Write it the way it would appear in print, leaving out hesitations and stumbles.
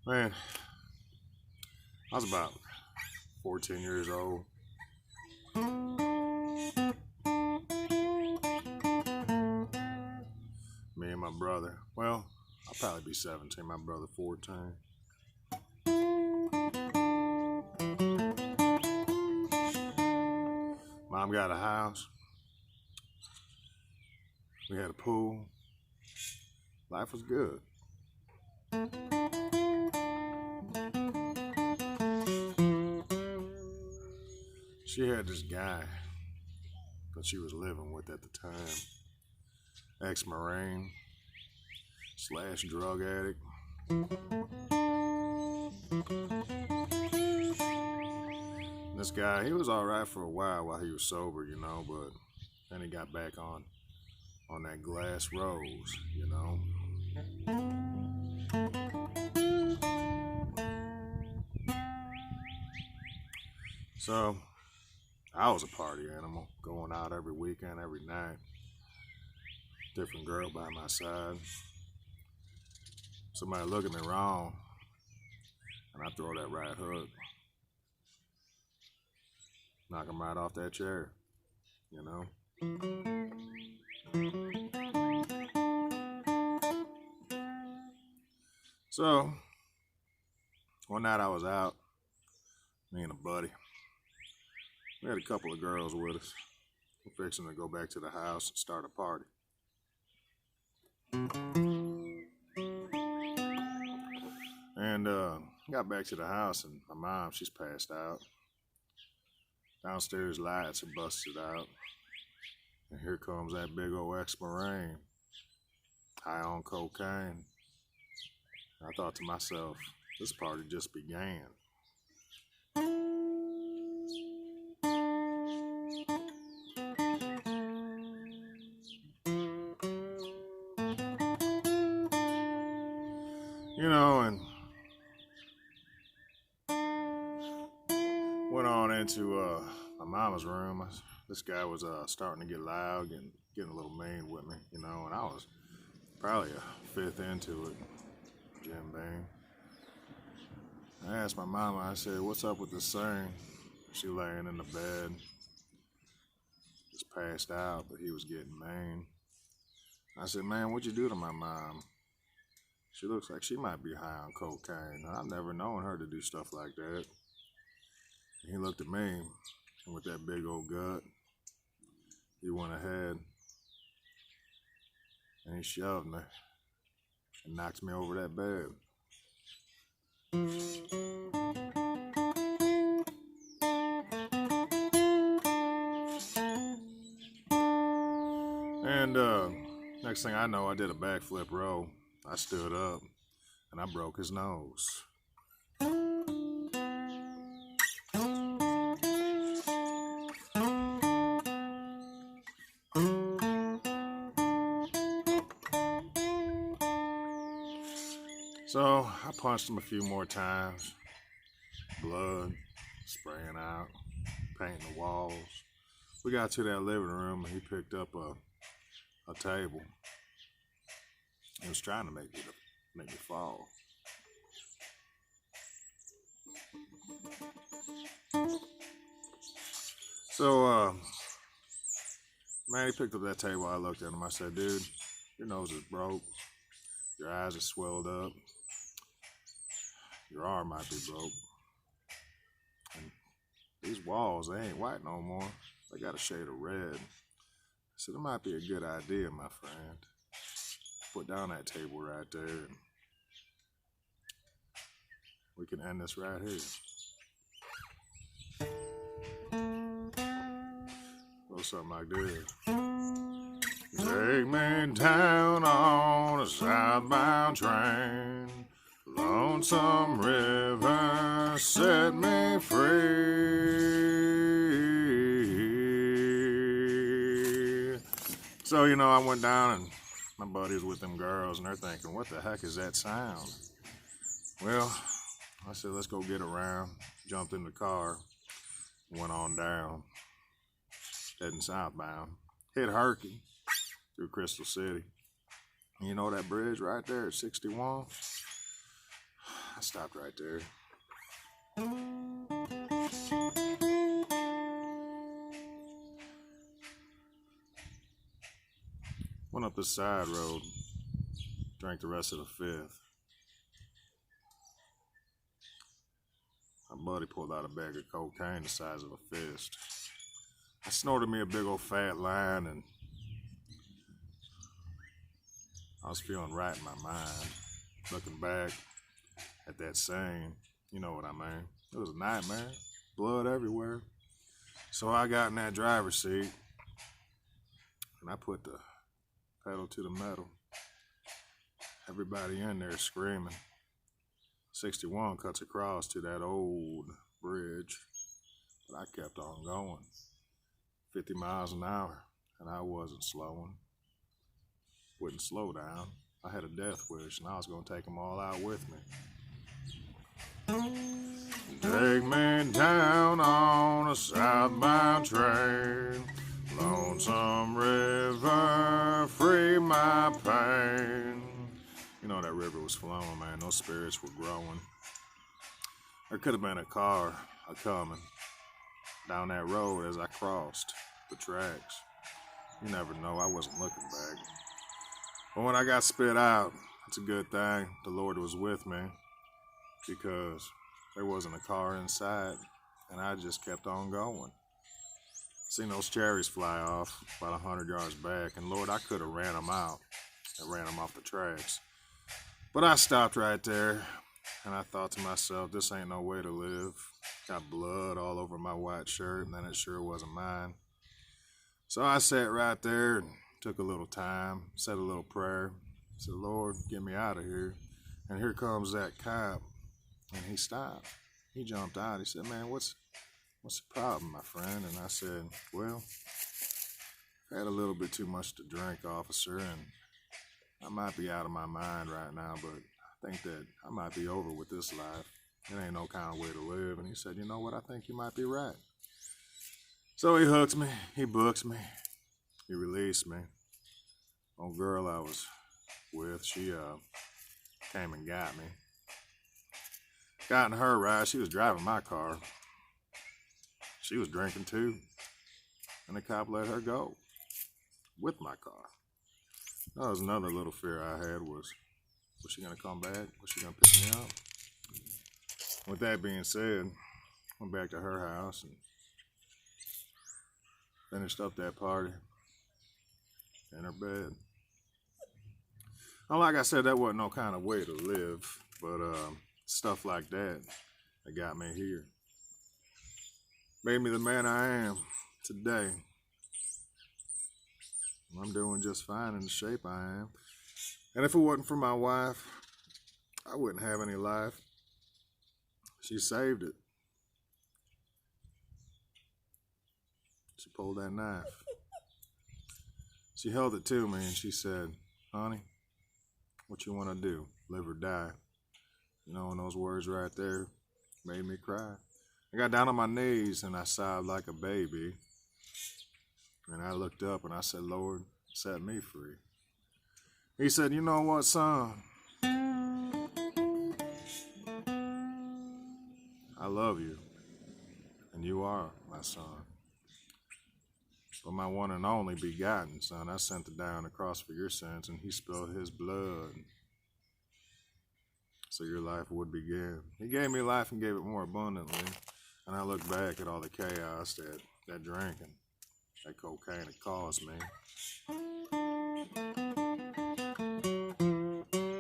Man, I was about 14 years old. Me and my brother. Well, I'll probably be 17, my brother 14. Mom got a house. We had a pool. Life was good. She had this guy that she was living with at the time, ex-Marine / drug addict. This guy, he was all right for a while he was sober, but then he got back on that glass rose, So I was a party animal, going out every weekend, every night. Different girl by my side. Somebody look at me wrong, and I throw that right hook. Knock him right off that chair, So, one night I was out, me and a buddy. We had a couple of girls with us. We're fixing to go back to the house and start a party. And got back to the house, and my mom, she's passed out. Downstairs lights are busted out. And here comes that big old ex-Marine, high on cocaine. I thought to myself, this party just began. And went on into my mama's room. This guy was starting to get loud and getting a little mean with me, and I was probably a fifth into it. Jim Beam. I asked my mama, I said, what's up with this thing? She laying in the bed, just passed out, but he was getting mean. I said, man, what'd you do to my mom? She looks like she might be high on cocaine. I've never known her to do stuff like that. And he looked at me, and with that big old gut, he went ahead and he shoved me and knocked me over that bed. And next thing I know, I did a backflip roll. I stood up and I broke his nose. So I punched him a few more times. Blood spraying out, painting the walls. We got to that living room and he picked up a table. He was trying to make me fall. So, man, he picked up that table. I looked at him. I said, dude, your nose is broke. Your eyes are swelled up. Your arm might be broke. And these walls, they ain't white no more. They got a shade of red. So it might be a good idea, my friend. Put down that table right there. And we can end this right here. Or something like this. Take me down on a southbound train. Lonesome river set me free. So, I went down and my buddies with them girls and they're thinking, what the heck is that sound? Well, I said, let's go get around. Jumped in the car, went on down, heading southbound. Hit Herky through Crystal City. You know that bridge right there at 61? I stopped right there. Went up the side road, drank the rest of the fifth. My buddy pulled out a bag of cocaine the size of a fist. I snorted me a big old fat line, and I was feeling right in my mind. Looking back at that scene, you know what I mean. It was a nightmare, blood everywhere. So I got in that driver's seat, and I put the pedal to the metal. Everybody in there screaming. 61 cuts across to that old bridge, but I kept on going. 50 miles an hour, and I wasn't slowing. Wouldn't slow down. I had a death wish, and I was going to take them all out with me. Take me down on a southbound train, lonesome river, free my pain. You know, that river was flowing, man. Those spirits were growing. There could have been a car a-coming down that road as I crossed the tracks. You never know. I wasn't looking back. But when I got spit out, it's a good thing the Lord was with me, because there wasn't a car inside, and I just kept on going. Seen those cherries fly off about 100 yards back, and Lord, I could have ran them out and ran them off the tracks. But I stopped right there, and I thought to myself, this ain't no way to live. Got blood all over my white shirt, and then it sure wasn't mine. So I sat right there and took a little time, said a little prayer, said, Lord, get me out of here. And here comes that cop, and he stopped. He jumped out. He said, man, what's the problem, my friend? And I said, well, I had a little bit too much to drink, officer, and I might be out of my mind right now, but I think that I might be over with this life. It ain't no kind of way to live. And he said, you know what? I think you might be right. So he hooks me. He books me. He released me. Old girl I was with, she came and got me. Got in her ride. She was driving my car. She was drinking too. And the cop let her go with my car. That was another little fear I had, was she going to come back? Was she going to pick me up? With that being said, went back to her house and finished up that party in her bed. Now, like I said, that wasn't no kind of way to live, but stuff like that got me here. Made me the man I am today. I'm doing just fine in the shape I am. And if it wasn't for my wife, I wouldn't have any life. She saved it. She pulled that knife. She held it to me and she said, honey, what you want to do? Live or die? You know, and those words right there made me cry. I got down on my knees and I sobbed like a baby. And I looked up and I said, Lord, set me free. He said, you know what, son? I love you, and you are my son. But my one and only begotten son, I sent to die on the cross for your sins, and he spilled his blood so your life would begin. He gave me life and gave it more abundantly. And I look back at all the chaos that drinking, that cocaine had caused me.